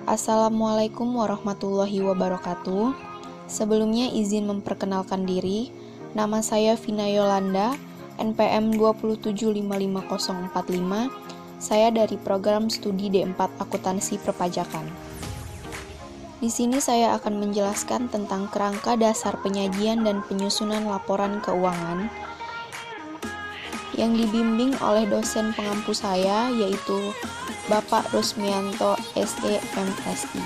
Assalamualaikum warahmatullahi wabarakatuh. Sebelumnya izin memperkenalkan diri. Nama saya Vina Yolanda, NPM 2755045. Saya dari program studi D4 Akuntansi Perpajakan. Di sini saya akan menjelaskan tentang kerangka dasar penyajian dan penyusunan laporan keuangan yang dibimbing oleh dosen pengampu saya, yaitu Bapak Rusmianto SE MSI.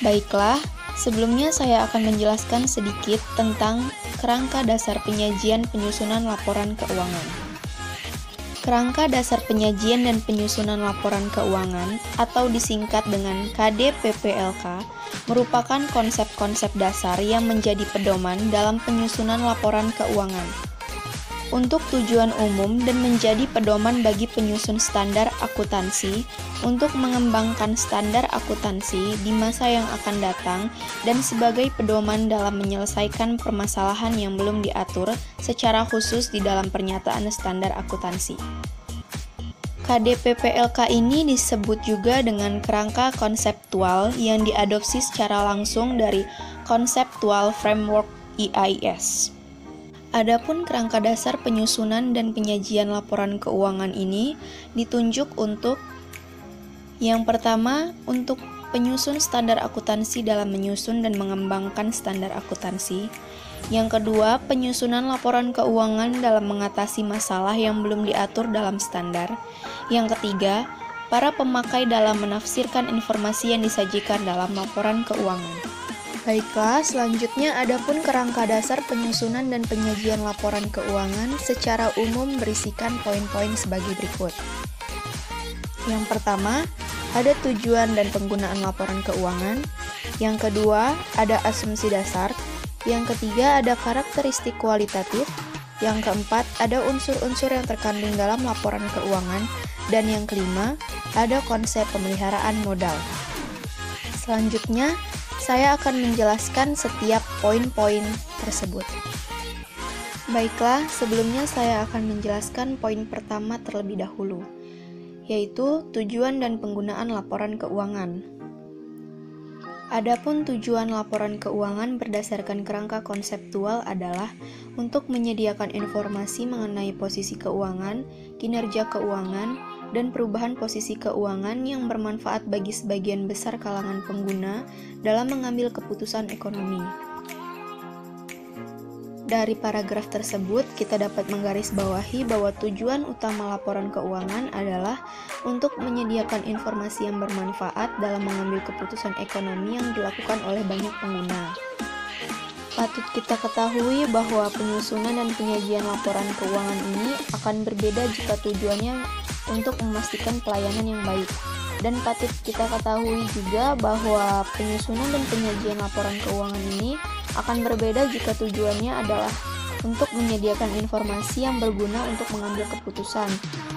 Baiklah, sebelumnya saya akan menjelaskan sedikit tentang kerangka dasar penyajian penyusunan laporan keuangan. Kerangka dasar penyajian dan penyusunan laporan keuangan atau disingkat dengan KDPPLK merupakan konsep-konsep dasar yang menjadi pedoman dalam penyusunan laporan keuangan untuk tujuan umum dan menjadi pedoman bagi penyusun standar akuntansi untuk mengembangkan standar akuntansi di masa yang akan datang dan sebagai pedoman dalam menyelesaikan permasalahan yang belum diatur secara khusus di dalam pernyataan standar akuntansi. KDPPLK ini disebut juga dengan kerangka konseptual yang diadopsi secara langsung dari Conceptual Framework EIS. Adapun kerangka dasar penyusunan dan penyajian laporan keuangan ini ditunjuk untuk yang pertama, untuk penyusun standar akuntansi dalam menyusun dan mengembangkan standar akuntansi. Yang kedua, penyusunan laporan keuangan dalam mengatasi masalah yang belum diatur dalam standar. Yang ketiga, para pemakai dalam menafsirkan informasi yang disajikan dalam laporan keuangan. Baiklah, selanjutnya adapun kerangka dasar penyusunan dan penyajian laporan keuangan secara umum berisikan poin-poin sebagai berikut. Yang pertama, ada tujuan dan penggunaan laporan keuangan. Yang kedua, ada asumsi dasar. Yang ketiga, ada karakteristik kualitatif. Yang keempat, ada unsur-unsur yang terkandung dalam laporan keuangan. Dan yang kelima, ada konsep pemeliharaan modal. Selanjutnya, saya akan menjelaskan setiap poin-poin tersebut. Baiklah, sebelumnya saya akan menjelaskan poin pertama terlebih dahulu, yaitu tujuan dan penggunaan laporan keuangan. Adapun tujuan laporan keuangan berdasarkan kerangka konseptual adalah untuk menyediakan informasi mengenai posisi keuangan, kinerja keuangan, dan perubahan posisi keuangan yang bermanfaat bagi sebagian besar kalangan pengguna dalam mengambil keputusan ekonomi. Dari paragraf tersebut, kita dapat menggarisbawahi bahwa tujuan utama laporan keuangan adalah untuk menyediakan informasi yang bermanfaat dalam mengambil keputusan ekonomi yang dilakukan oleh banyak pengguna. Patut kita ketahui bahwa penyusunan dan penyajian laporan keuangan ini akan berbeda jika tujuannya untuk memastikan pelayanan yang baik. Dan patut kita ketahui juga bahwa penyusunan dan penyajian laporan keuangan ini akan berbeda jika tujuannya adalah untuk menyediakan informasi yang berguna untuk mengambil keputusan,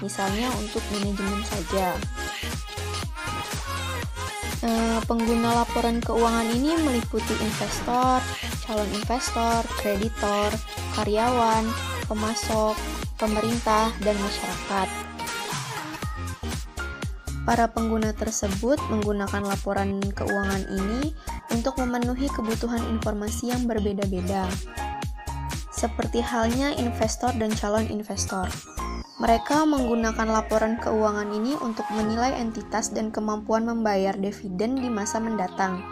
misalnya untuk manajemen saja. Pengguna laporan keuangan ini meliputi investor, calon investor, kreditor, karyawan, pemasok, pemerintah, dan masyarakat. Para pengguna tersebut menggunakan laporan keuangan ini untuk memenuhi kebutuhan informasi yang berbeda-beda. Seperti halnya investor dan calon investor. Mereka menggunakan laporan keuangan ini untuk menilai entitas dan kemampuan membayar dividen di masa mendatang.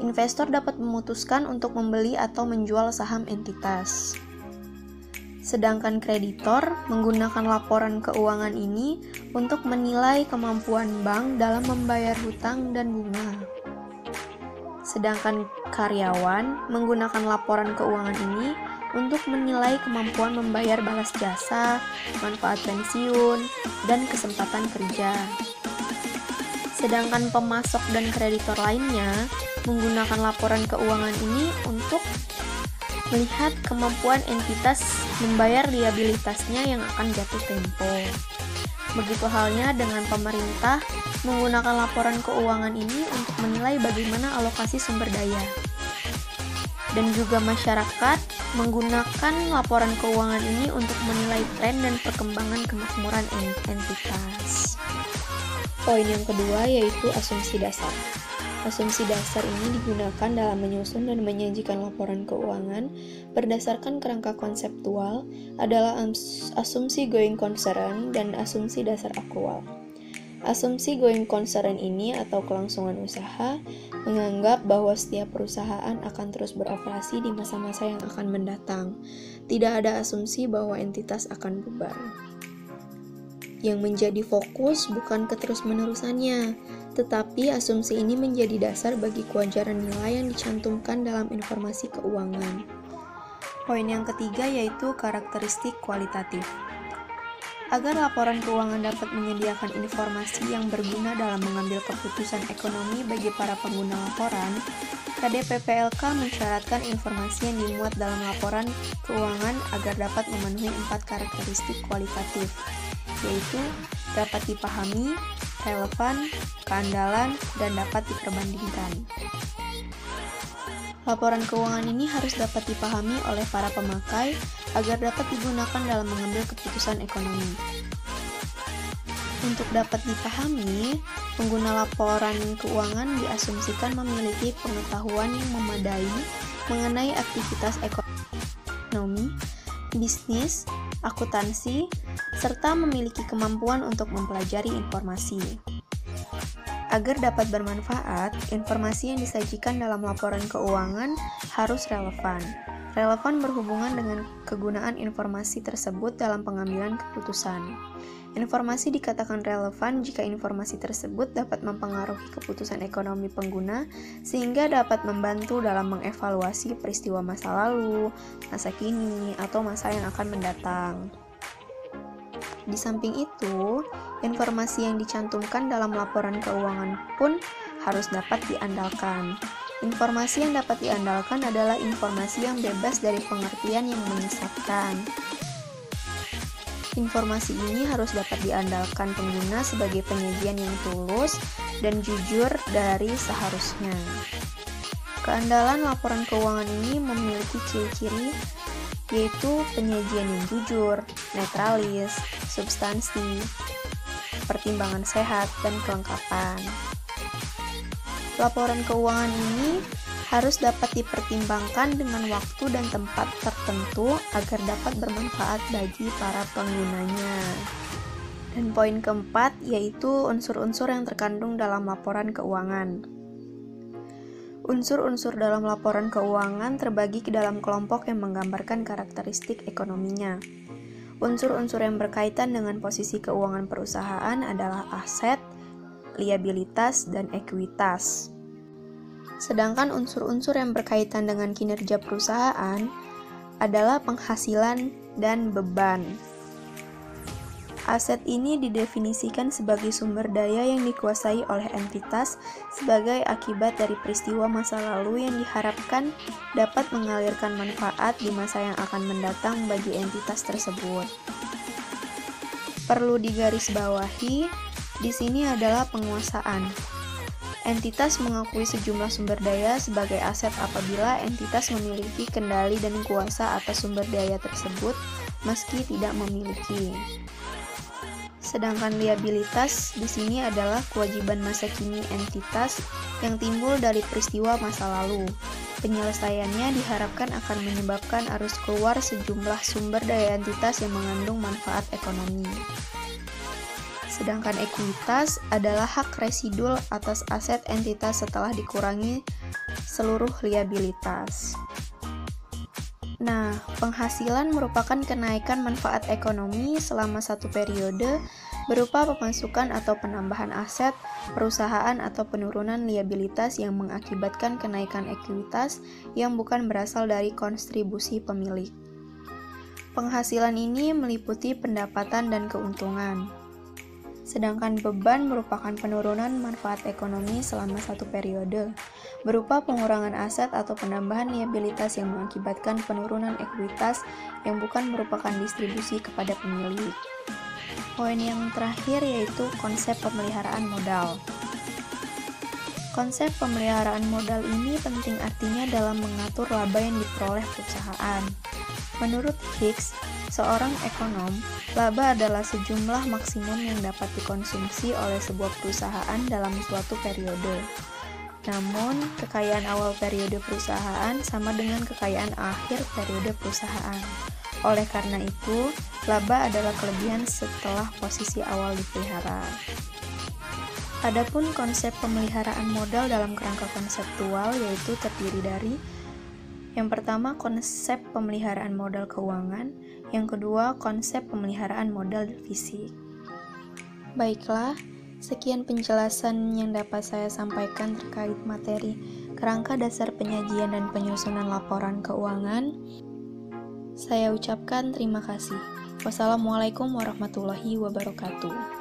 Investor dapat memutuskan untuk membeli atau menjual saham entitas. Sedangkan kreditor menggunakan laporan keuangan ini untuk menilai kemampuan bank dalam membayar hutang dan bunga. Sedangkan karyawan menggunakan laporan keuangan ini untuk menilai kemampuan membayar balas jasa, manfaat pensiun, dan kesempatan kerja. Sedangkan pemasok dan kreditor lainnya menggunakan laporan keuangan ini untuk melihat kemampuan entitas membayar liabilitasnya yang akan jatuh tempo. Begitu halnya dengan pemerintah menggunakan laporan keuangan ini untuk menilai bagaimana alokasi sumber daya. Dan juga masyarakat menggunakan laporan keuangan ini untuk menilai tren dan perkembangan kemakmuran entitas. Poin yang kedua yaitu asumsi dasar. Asumsi dasar ini digunakan dalam menyusun dan menyajikan laporan keuangan berdasarkan kerangka konseptual adalah asumsi going concern dan asumsi dasar akrual. Asumsi going concern ini atau kelangsungan usaha menganggap bahwa setiap perusahaan akan terus beroperasi di masa-masa yang akan mendatang. Tidak ada asumsi bahwa entitas akan bubar. Yang menjadi fokus bukan keterus-menerusannya, tetapi asumsi ini menjadi dasar bagi kewajaran nilai yang dicantumkan dalam informasi keuangan. Poin yang ketiga yaitu karakteristik kualitatif. Agar laporan keuangan dapat menyediakan informasi yang berguna dalam mengambil keputusan ekonomi bagi para pengguna laporan, KDPPLK mensyaratkan informasi yang dimuat dalam laporan keuangan agar dapat memenuhi 4 karakteristik kualitatif, yaitu dapat dipahami, relevan, keandalan, dan dapat diperbandingkan. Laporan keuangan ini harus dapat dipahami oleh para pemakai agar dapat digunakan dalam mengambil keputusan ekonomi. Untuk dapat dipahami, pengguna laporan keuangan diasumsikan memiliki pengetahuan yang memadai mengenai aktivitas ekonomi, bisnis, akuntansi, serta memiliki kemampuan untuk mempelajari informasi. Agar dapat bermanfaat, informasi yang disajikan dalam laporan keuangan harus relevan. Relevan berhubungan dengan kegunaan informasi tersebut dalam pengambilan keputusan. Informasi dikatakan relevan jika informasi tersebut dapat mempengaruhi keputusan ekonomi pengguna sehingga dapat membantu dalam mengevaluasi peristiwa masa lalu, masa kini, atau masa yang akan mendatang. Di samping itu, informasi yang dicantumkan dalam laporan keuangan pun harus dapat diandalkan. Informasi yang dapat diandalkan adalah informasi yang bebas dari pengertian yang menyesatkan. Informasi ini harus dapat diandalkan pengguna sebagai penyajian yang tulus dan jujur dari seharusnya. Keandalan laporan keuangan ini memiliki ciri-ciri yaitu penyajian yang jujur, netralis, substansi, pertimbangan sehat, dan kelengkapan. Laporan keuangan ini harus dapat dipertimbangkan dengan waktu dan tempat tertentu agar dapat bermanfaat bagi para penggunanya. Dan poin keempat yaitu unsur-unsur yang terkandung dalam laporan keuangan. Unsur-unsur dalam laporan keuangan terbagi ke dalam kelompok yang menggambarkan karakteristik ekonominya. Unsur-unsur yang berkaitan dengan posisi keuangan perusahaan adalah aset, liabilitas, dan ekuitas. Sedangkan unsur-unsur yang berkaitan dengan kinerja perusahaan adalah penghasilan dan beban. Aset ini didefinisikan sebagai sumber daya yang dikuasai oleh entitas sebagai akibat dari peristiwa masa lalu yang diharapkan dapat mengalirkan manfaat di masa yang akan mendatang bagi entitas tersebut. Perlu digarisbawahi, di sini adalah penguasaan. Entitas mengakui sejumlah sumber daya sebagai aset apabila entitas memiliki kendali dan kuasa atas sumber daya tersebut meski tidak memiliki. Sedangkan liabilitas di sini adalah kewajiban masa kini entitas yang timbul dari peristiwa masa lalu. Penyelesaiannya diharapkan akan menyebabkan arus keluar sejumlah sumber daya entitas yang mengandung manfaat ekonomi. Sedangkan ekuitas adalah hak residul atas aset entitas setelah dikurangi seluruh liabilitas. Nah, penghasilan merupakan kenaikan manfaat ekonomi selama satu periode berupa pemasukan atau penambahan aset, perusahaan atau penurunan liabilitas yang mengakibatkan kenaikan ekuitas yang bukan berasal dari kontribusi pemilik. Penghasilan ini meliputi pendapatan dan keuntungan. Sedangkan beban merupakan penurunan manfaat ekonomi selama satu periode, berupa pengurangan aset atau penambahan liabilitas yang mengakibatkan penurunan ekuitas yang bukan merupakan distribusi kepada pemilik. Poin yang terakhir yaitu konsep pemeliharaan modal. Konsep pemeliharaan modal ini penting artinya dalam mengatur laba yang diperoleh perusahaan. Menurut Hicks, seorang ekonom, Laba adalah sejumlah maksimum yang dapat dikonsumsi oleh sebuah perusahaan dalam suatu periode. Namun, kekayaan awal periode perusahaan sama dengan kekayaan akhir periode perusahaan. Oleh karena itu, laba adalah kelebihan setelah posisi awal dipelihara. Adapun konsep pemeliharaan modal dalam kerangka konseptual yaitu terdiri dari yang pertama, konsep pemeliharaan modal keuangan. Yang kedua, konsep pemeliharaan modal fisik. Baiklah, sekian penjelasan yang dapat saya sampaikan terkait materi kerangka dasar penyajian dan penyusunan laporan keuangan. Saya ucapkan terima kasih. Wassalamualaikum warahmatullahi wabarakatuh.